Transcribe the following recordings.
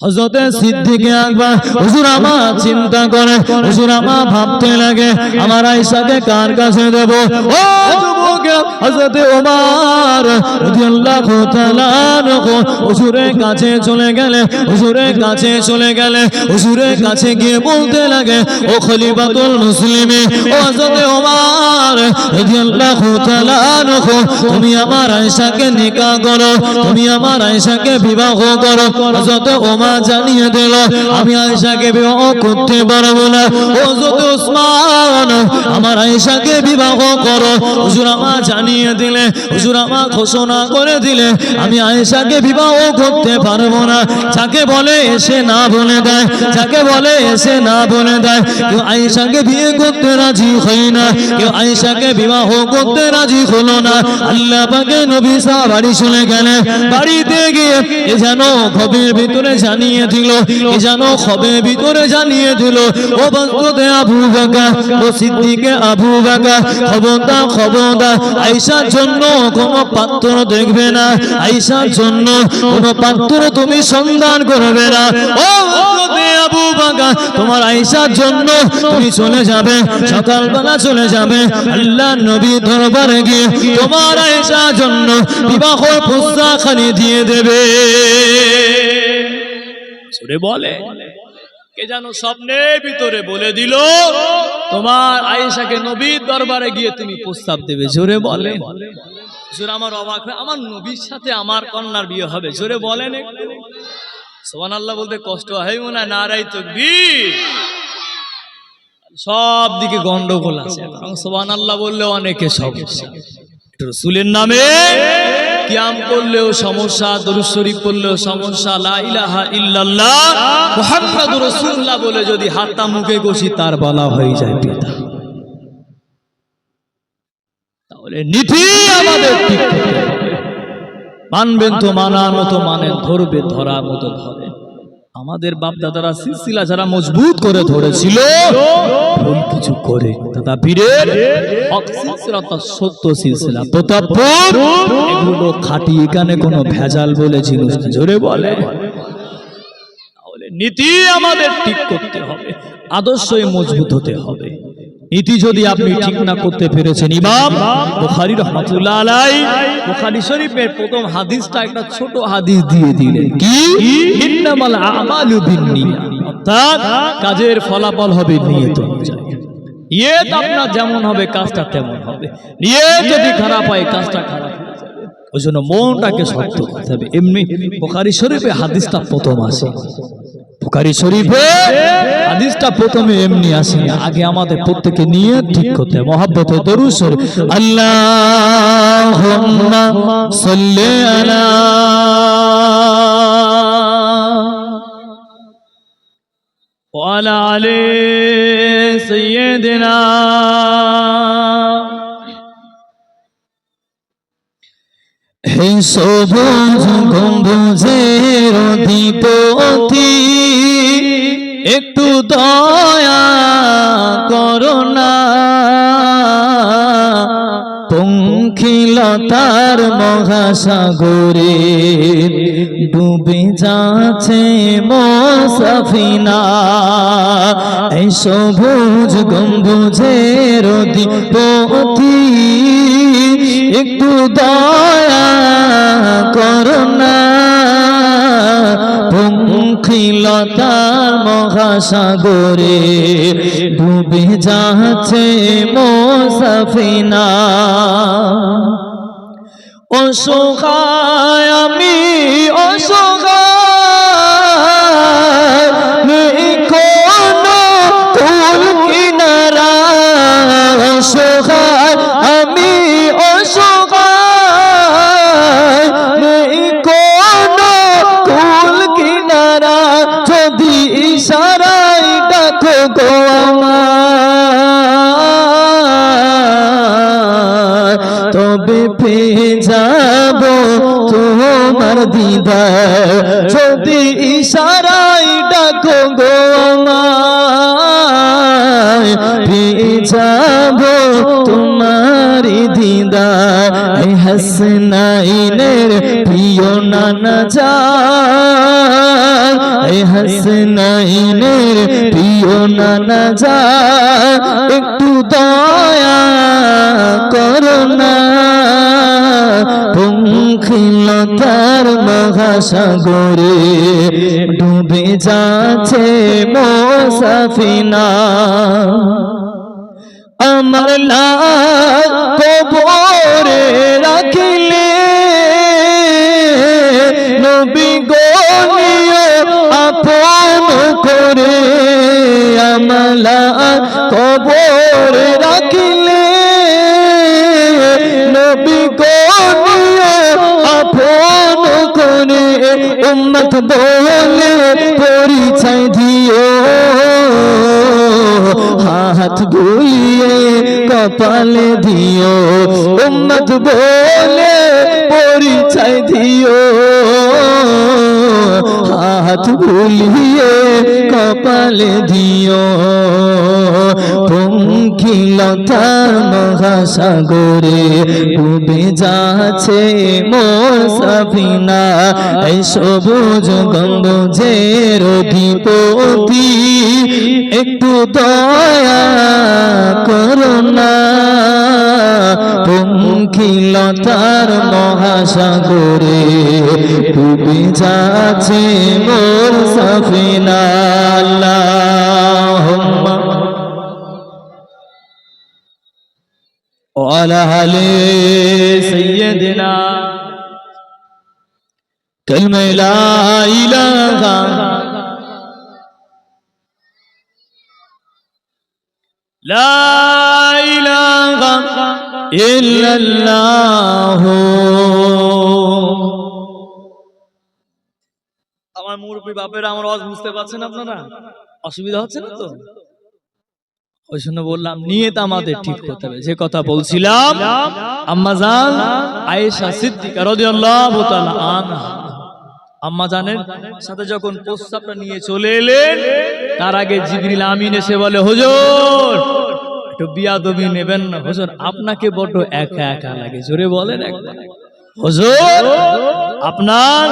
হযরতে সিদ্দিক আকবর হুজুর আমার চিন্তা করে, হুজুর আমার ভাবতে লাগে আমার আয়েশাকে কার কাছে দেব। ও যুবক, হযরতে ওমর রাদিয়াল্লাহু তাআলা হুজুরের কাছে চলে গেলে, হুজুরের কাছে চলে গেলে, হুজুরের কাছে গিয়ে বলতে লাগে, ও খলিফাতুল মুসলিমিন, ও হযরতে ওমর রাদিয়াল্লাহু তাআলা, তুমি আমার আয়েশাকে নিকাহ করো, তুমি আমার আয়েশাকে বিবাহ করো। হযরতে ওমর জানিয়ে দিল, আমি আয়েশাকে বিবাহ করতে পারবো না। হযরত ওসমান, আমার আয়েশাকে বিবাহ করো। হুজুর আমার জানিয়ে দিলে, হুজুর আমার ঘোষণা করে দিলে, আমি আয়েশাকে বিবাহ করতে পারবো না। যাকে বলে এসে না বলে দেয়, যাকে বলে এসে না বলে দেয়। কেউ আয়েশাকে বিয়ে করতে রাজি হয় না, কেউ আয়েশাকে বিবাহ করতে রাজি হলো না। আল্লাহ পাকের নবী সাহেব বাড়ি চলে গেলেন। বাড়িতে গিয়ে এ যেন ঘরের ভিতরে জানিয়ে দিল, এ যেন খবের ভিতরে জানিয়ে দিল, ও বন্ধুতে আবু বকর, ও সিদ্দিকে আবু বকর, খবরদার খবরদার, আয়েশার জন্য কোনো পাত্র দেখবে না, আয়েশার জন্য কোনো পাত্র তুমি সন্ধান করবে না। ও বন্ধুতে আবু বকর, তোমার আয়েশার জন্য তুমি চলে যাবে, সকালবেলা চলে যাবে আল্লাহর নবীর দরবারে গিয়ে তোমার আয়েশার জন্য বিবাহ প্রস্তাবখানি দিয়ে দেবে। জোরে বলে, কে জানো স্বপ্নের ভিতরে বলে দিল তোমার আয়েশাকে নবীর দরবারে গিয়ে তুমি প্রস্তাব দেবে। জোরে বলে, জোরে আমার অবাক হয়, আমার নবীর সাথে আমার কন্যার বিয়ে হবে। জোরে বলেন, সুবহানাল্লাহ বলতে কষ্ট হয় মনে হয়, নারাই তাকবীর। সব দিকে গন্ডগোল আছে, সুবহানাল্লাহ বললে অনেকে সমস্যা, রাসূলের নামে কিয়াম করলেও সমস্যা, দরুদ শরীফ পড়লেও সমস্যা, লা ইলাহা ইল্লাল্লাহ মুহাম্মাদুর রাসূলুল্লাহ বলে যদি হাতটা মুখে কষি তার বলা হয়ে যায় পিতা। তাহলে নীতি আমাদের ঠিক করতে হবে। মানবেন তো মানার মতো মানেন, ধরবে ধরার মতো ধরেন। আমাদের বাপ দাদারা সিলসিলা যারা মজবুত করে ধরেছিল, ভুল কিছু করে দাদা পীরের সিলসিলাটা সত্য সিলসিলা প্রতাপপুর এগুলো খাঁটি, এখানে কোনো ভেজাল বলে জিনিস না। জোরে বলে, তাহলে নীতি আমাদের ঠিক করতে হবে, আদর্শই মজবুত হতে হবে। নীতি যদি আপনি ঠিক না করতে পেরেছেন, ইমাম বুখারী রাহমাতুল্লাহ আলাইহি বুখারী শরীফের প্রথম হাদিসটা একটা ছোট হাদিস দিয়ে দিলেন, কি ইন্নামাল আমালু বিন্নিয়াত, অর্থাৎ কাজের ফলাফল হবে নিয়ত অনুযায়ী। নিয়ত আপনার যেমন হবে কাজটা তেমন হবে, নিয়ত যদি খারাপ হয় কাজটা খারাপ হয়ে যাবে। ওই জন্য মনটাকে শক্ত করতে হবে। এমনি বুখারী শরীফে হাদিসটা প্রথম আসে, বুখারী শরীফে হাদিসটা প্রথমে এমনি আসে, আগে আমাদের প্রত্যেকে নিয়ত ঠিক করতে হবে। মহব্বতে দরুদ শরীফ, আল্লাহুম্মা সাল্লি আলা ওয়া আলা আলি সাইয়্যিদিনা হে সবুজ গম্বুজের অধিপতি, একটু দয়া করো না, পঙ্খিলতার মহাসাগরে ডুবে যাচ্ছে মুসাফিনা। এই সবুজ গম্বুজের অধিপতি, একটু দয়া করো না, পঙ্খিলতার মহাসাগরে ডুবে যাচ্ছে মুসাফিনা। অসহায় আমি অসহায়, নেই কোনো কুল কিনারা, অসহায় আমি অসহায়, নেই কোনো কুল কিনারা, যদি ইশারায় ডাকো গো আমায়, তবে পেয়ে যাব তোমার দিদার, যদি ইশারায় ডাকো গো আমায়, পেয়ে যাব তোমার দিদার। হাসনাইনের প্রিয় নানা জান, এই হাসনাইনের প্রিয় নানা যান একটু দয়া করো না পঙ্খিলতার মহাসাগরে ডুবে যাচ্ছে মোর সাফিনা আমার লাশ কবরে রাখিলে নবী গো নিও আপন করে আমার লাশ কবরে রাখিলে নবী গো নিও আপন করে উম্মত বলে পরিচয় দিও হাত বুলিয়ে কপালে দিও উম্মত বলে পরিচয় দিও হাত বুলিয়ে কপালে দিও পঙ্খিলতার মহাসাগরে ডুবে যাচ্ছে মোর সাফিনা এই সবুজ গম্বুজের অধিপতি একটু দয়া করো না পঙ্খিলতার মহাসাগরে ডুবে যাচ্ছে মোর সাফিনা আল্লাহুম্মা ওয়ালা আলি সাইয়্যিদিনা কালমা লা ইলাহা লা ইলাহা ইল্লাল্লাহ আমার মুরব্বি বাপেরা আমার আওয়াজ বুঝতে পারছেন আপনারা অসুবিধা হচ্ছে না তো ওই জন্য বললাম নিয়ত আমাদের ঠিক করতে হবে যে কথা বলছিলাম আম্মা জান আয়েশা সিদ্দিকা রাদিয়াল্লাহু তাআলা আনহা আম্মা জানের সাথে যখন প্রস্তাবটা নিয়ে চলে এলেন তার আগে জিবরিল আমিন এসে বলে হুজুর একটু বিয়াদবি নেবেন না হুজুর আপনাকে বড় একা একা লাগে জোরে বলেন একবার হুজুর আপনার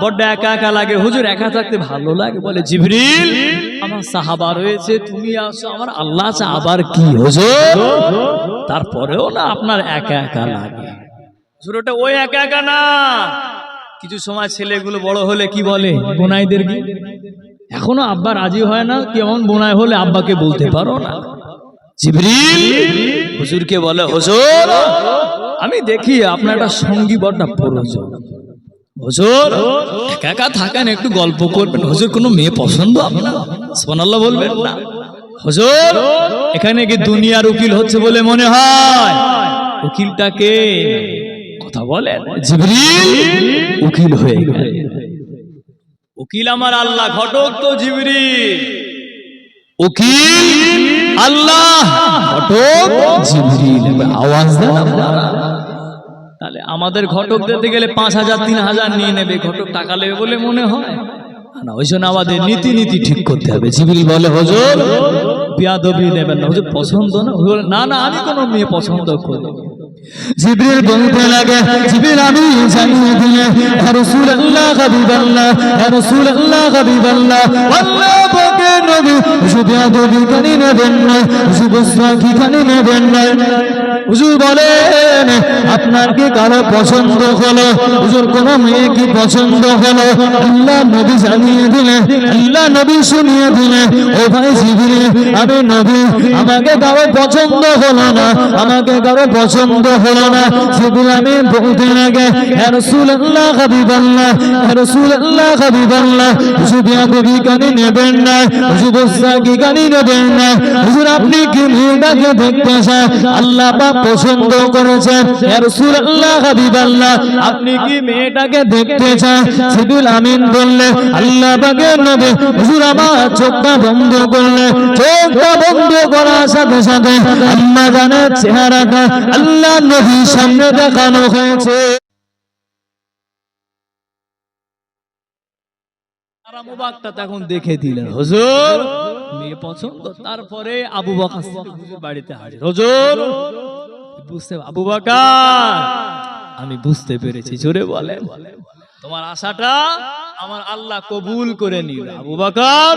বড় একা একা লাগে হুজুর একা থাকতে ভালো লাগে বলে জিবরিল আমার সাহাবা রয়েছে তুমি আসো আমার আল্লাহ চা আবার কি হুজুর তারপরেও না আপনার একা একা লাগে হুজুর ওটা ওই একা একা না কিছু সময় ছেলেগুলো বড় হলে কি বলে বোনাইদের কি এখনো আব্বা রাজি হয় না কেমন বোনাই হলে আব্বাকে বলতে পারো না জিবরিল হুজুরকে বলে হুজুর আমি দেখি আপনার একটা সঙ্গী বড়টা প্রয়োজন হুজুর একা একা থাকেন একটু গল্প করবেন হুজুর কোনো মেয়ে পছন্দ আপনার সুবহানাল্লাহ বলবেন না হুজুর এখানে কি দুনিয়ার উকিল হচ্ছে বলে মনে হয় উকিলটাকে কথা বলেন জিবরিল উকিল হয়ে গেল উকিল আমার আল্লাহ ঘটক তো জিবরিল উকিল আল্লাহ ঘটক জিবরিল আওয়াজ দেন আপনারা তাহলে আমাদের ঘটক দিতে গেলে 5000 3000 নিয়ে নেবে ঘটক টাকা নেবে বলে মনে হয় না ওই জন্য আমাদের নীতি ঠিক করতে হবে জিবরিল বলে হুজুর বিয়াদবি নেবেন না হুজুর পছন্দ না হুজুর না না আমি কোনো মেয়ে পছন্দ করি জিবরিল বলতে লাগে জিবরিল আমি জানিয়ে দিলে ইয়া রাসূলুল্লাহ হাবিবাল্লাহ ইয়া রাসূলুল্লাহ হাবিবাল্লাহ আল্লাহ পাকে নবী বিয়াদবি কানি নেবেন না বসরাকি কানি নেবেন না হুজুর বলেন আপনার কি কারো পছন্দ হলো হুজুর কোন মেয়ে কি পছন্দ হলো আল্লাহ নবী জানিয়ে দিলেন আল্লাহ নবী শুনিয়ে দিলেন ও ভাই জিবরিল আমি নবী আমাকে কারো পছন্দ হলো না আমাকে কারো পছন্দ হলো না জিবরিল আমি বলতে লাগে ইয়া রাসূলুল্লাহ হাবিবাল্লাহ ইয়া রাসূলুল্লাহ হাবিবাল্লাহ হুজুর বিয়াদবি কানি নেবেন না হুজুর বসরাকি কানি নেবেন না হুজুর আপনি কি মেয়েটাকে দেখতে চান আল্লাহ পাক পছন্দ করেছেন ইয়া রাসূলুল্লাহ হাবিবাল্লাহ আপনি কি মেয়েটাকে দেখতে চান জিবরিল আমিন বললে আল্লাহ পাকের নবী হুজুর আমার চোখটা বন্ধ করলে চোখটা বন্ধ করার সাথে সাথে আম্মা জানের চেহারাটা আল্লাহ নবীর সামনে দেখানো হয়েছে তখন দেখে দিলেন হুজুর মেয়ে পছন্দ তারপরে আবু বকর হুজুর বাড়িতে হাজির হুজুর বুঝতে আবু বকর আমি বুঝতে পেরেছি জোরে বলেন তোমার আশাটা আমার আল্লাহ কবুল করে নিল, আবু বকর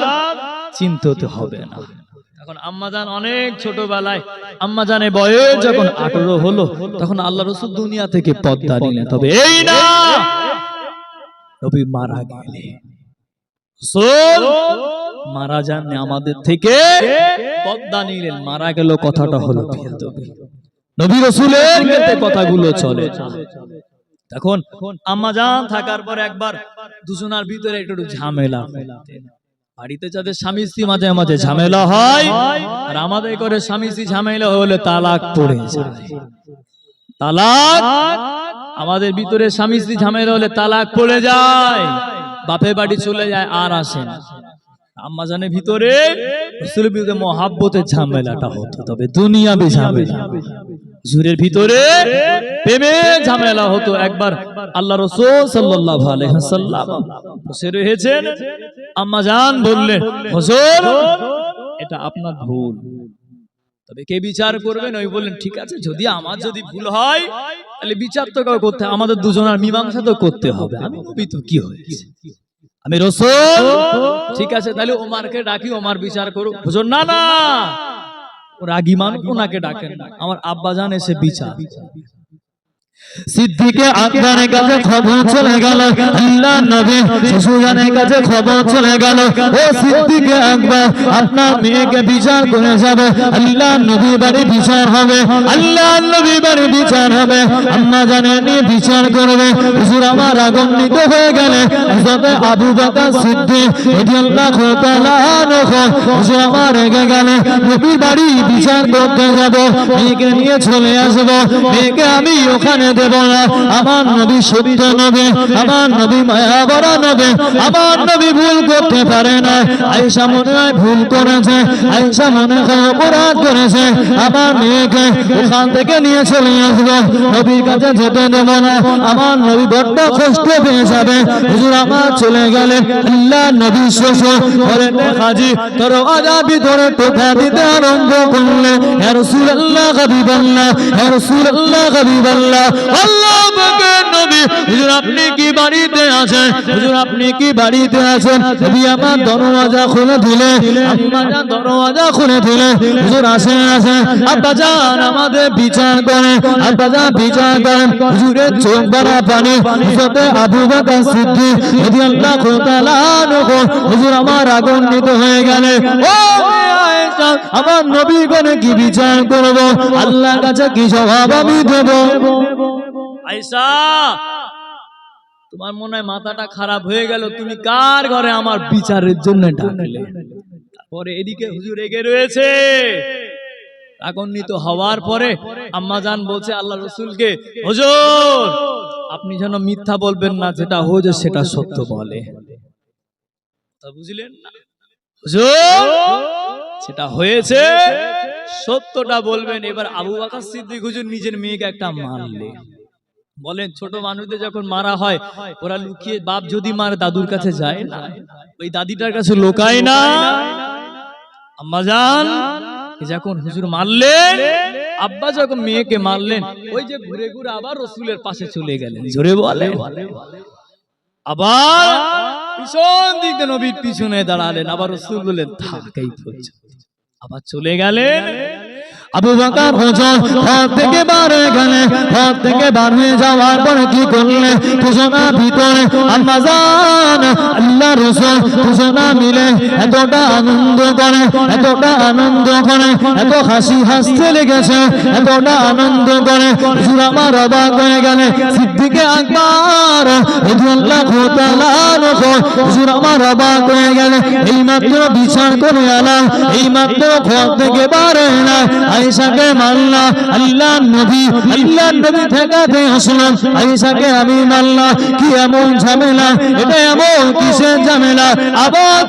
চিন্তিত হবে না। এখন আম্মাজান অনেক ছোটবেলায়, আম্মাজানের বয়স যখন 18 হলো, তখন আল্লাহ রাসূল দুনিয়া থেকে পর্দা নিলেন। তবে এই না, নবী মারা গেলে রাসূল মারা যাননি, আমাদের থেকে পর্দা নিলেন, মারা গেল। কথাটা হলো নবী রাসূলের ক্ষেত্রে কথাগুলো চলে। তখন আম্মাজান থাকার পর একবার দুজনার ভিতরে একটু ঝামেলা, বাড়িতে যাদের স্বামী স্ত্রী মাঝে মাঝে ঝামেলা হয়, আর আমাদের করে স্বামী স্ত্রী ঝামেলা হলে তালাক পড়ে যায়। তালাক, আমাদের ভিতরে স্বামী স্ত্রী ঝামেলা হলে তালাক পড়ে যায়, বাপের বাড়ি চলে যায়, আর আসে না। আম্মাজানের ভিতরে রাসূলের বিরুদ্ধে মহাব্বতের ঝামেলাটা হতো, তবে দুনিয়াবি ঝামেলা। হুজুরের ভিতরে প্রেমের ঝামেলা হতো। একবার আল্লাহ রাসূল সাল্লাল্লাহু আলাইহি ওয়াসাল্লাম বসে রয়েছেন, আম্মাজান বললেন, হুজুর এটা আপনার ভুল, তবে কে বিচার করবেন? ওই বললেন, ঠিক আছে, যদি আমার যদি ভুল হয় তাহলে বিচার তো করতে, আমাদের দুজনের মীমাংসা তো করতে হবে। আমি নবী তো কি হয়েছে, আমি রাসূল, ঠিক আছে তাহলে ওমরকে ডাকি, ওমর বিচার করুক। হুজুর না না, রাগী মানুষ, ওনাকে ডাকেন না, আমার আব্বাজান এসে বিচার। সিদ্দিকে আকবরের কাছে খবর চলে গেল, আল্লাহ নবী শ্বশুরজানের কাছে খবর চলে গেল, ও সিদ্দিকে আকবর আপনার মেয়েকে বিচার করে যাবে, আল্লাহ নবী বাড়ি বিচার হবে, আল্লাহ নবী বাড়ি বিচার হবে, আম্মা জানের নিয়ে বিচার করবে। হুজুর আমার আগুন্বিত হয়ে গেলে হযরত আবু বকর সিদ্দিক রাদিয়াল্লাহু তাআলা আনহু, হুজুর আমার রেগে গেলে নবী বাড়ি বিচার করতে যাব, মেয়েকে নিয়ে চলে আসব, মেয়েকে আমি ওখানে দেব না। আমার নবী সত্য নবী, আমার নবী মায়া ভরা নবী, আমার নবী ভুল করতে পারে না। আয়েশা মনে হয় ভুল করেছে, আয়েশা মনে হয় অপরাধ করেছে, আমার মেয়েকে ওখান থেকে নিয়ে চলে আসবো, নবীর কাছে যেতে দেব না, আমার নবী বড্ড কষ্ট পেয়ে যাবে। হুজুর আমার চলে গেলে আল্লাহ নবী শ্বশুর ঘরেতে হাজির, দরওয়াজা ভিতরে টোকা দিতে আরম্ভ করলেন, ইয়া রাসূলুল্লাহ হাবিবাল্লাহ, ইয়া রাসূলুল্লাহ হাবিবাল্লাহ, আল্লাহ পাকের নবী, হুজুর আপনি কি বাড়িতে আছেন, হুজুর আপনি কি বাড়িতে আছেন? নবী আমার দরওয়াজা খুলে দিলে, আম্মা জান দরওয়াজা খুলে দিলে, হুজুর আসেন আসেন, আব্বাজান আমাদের বিচার করেন, আব্বাজান বিচার করেন। হুজুরের চোখ ভরা পানি, হযরত আবু বকর সিদ্দিক রাদিয়াল্লাহু তাআলা আনহু, হুজুর আমার আগুন্বিত হয়ে গেলেন, ও আয়েশা আমার নবী গনে কি বিচার করব, আল্লাহর কাছে কি জবাব আমি দেব? আয়েশা তোমার মনে হয় মাথাটা খারাপ হয়ে গেল, তুমি কার ঘরে আমার বিচারের জন্য ডাকলে? পরে এদিকে হুজুর রেগে রয়েছে, রাগান্বিত হওয়ার পরে আম্মাজান বলছে আল্লাহ রাসূলকে, হুজুর আপনি যেন মিথ্যা বলবেন না, যেটা হয়েছে সেটা সত্য বলে। তা বুঝলেন না হুজুর, সেটা হয়েছে সত্যটা বলবেন। এবার আবু বকর সিদ্দিক হুজুর নিজের মেয়েকে একটা মারলে, বলেন ছোট মানুষদের যখন মারা হয় ওরা লুকিয়ে, বাপ যদি মারে দাদুর কাছে যায় না, ওই দাদিটার কাছে লোকায় না। আম্মাজান যখন হুজুর মারলেন, আব্বা যখন মেয়েকে মারলেন, ওই যে ঘুরে ঘুরে আবার রাসূলের পাশে চলে গেলেন, জোরে বলে, আবার পিছন দিকে নবীর পিছনে দাঁড়ালেন, আবার রাসূল বললেন থাক এই পর্যন্ত, আবার চলে গেলেন। আবু বকর হুজুর ঘর থেকে বার হয়ে গেলেন, ঘর থেকে বার হয়ে যাওয়ার পরে কি করলেন? দুজনা ভিতরে আম্মাজান আল্লাহ রাসূল দুজনা মিলে এতটা আনন্দ করে, এতটা আনন্দ করে, এত হাসি হাসতে লেগেছে, এতটা আনন্দ করে হুজুর আমার অবাক হয়ে গেলেন। সিদ্দিকে আকবর রাদিয়াল্লাহু তাআলা আনহু, হুজুর আমার অবাক হয়ে গেলেন, এইমাত্র বিচার করে এলাম, এইমাত্র ঘর থেকে বার হলাম, আয়েশাকে মারলাম, আল্লাহ নবী ঠেকাতে আসলাম, আয়েশাকে আমি মারলাম, কি এমন ঝামেলা, এটা এমন কিসের ঝামেলা? আবার